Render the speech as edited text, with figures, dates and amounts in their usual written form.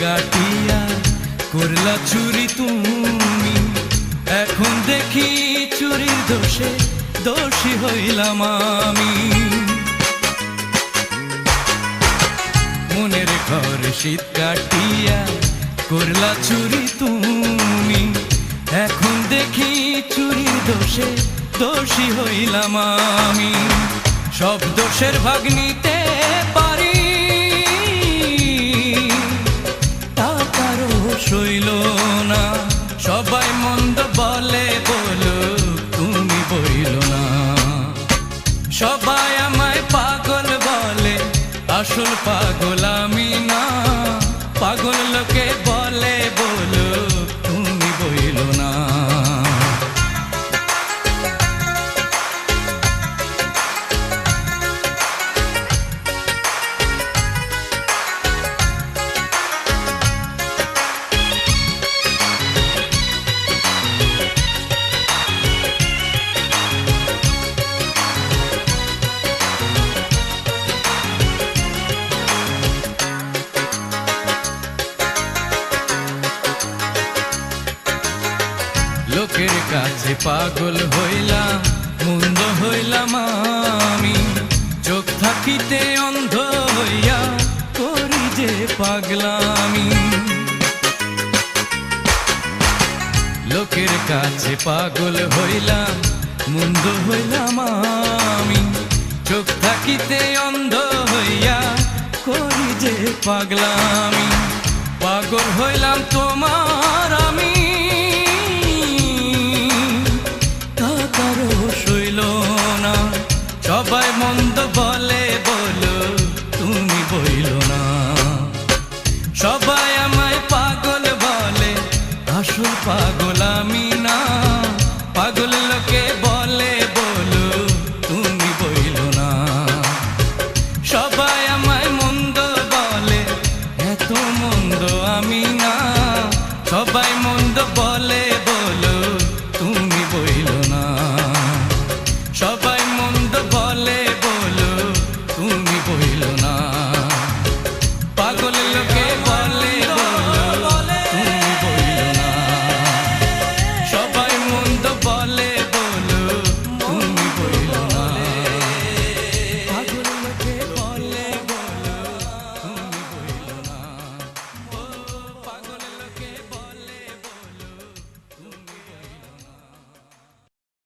কাটিয়া করলা চুরি তুমি, এখন দেখি চুরির দোষে দোষী হইলাম আমি। মনের ঘরে শীত কাটিয়া করলা চুরি তুমি, এখন দেখি চুরির দোষে দোষী হইলাম আমি। সব দোষের ভাগ নিতে পারি, তা কারো সইল না। সবাই মন্দ বলে বলো, তুমি বইল না। সবাই আমায় পাগল বলে, আসল পাগল আমি না। পাগল লোকে বলে বলো, তুমি বইল না। লোকের কাছে পাগল হইলাম, মন্দ হইলাম আমি। চোখ থাকিতে অন্ধ হইয়া করি যে পাগলামি। লোকের কাছে পাগল হইলাম, মন্দ হইলাম আমি। চোখ থাকিতে অন্ধ হইয়া করি যে পাগলামি। পাগল হইলাম তোমার আমি, সবাই মন্দ বলে বলো, তুমি বইল না। সবাই আমায় পাগল বলে, আসল পাগল আমি না। পাগল লোকে বলে বলো, তুমি বইল না। সবাই আমায় মন্দ বলে, এত মন্দ আমি না। সবাই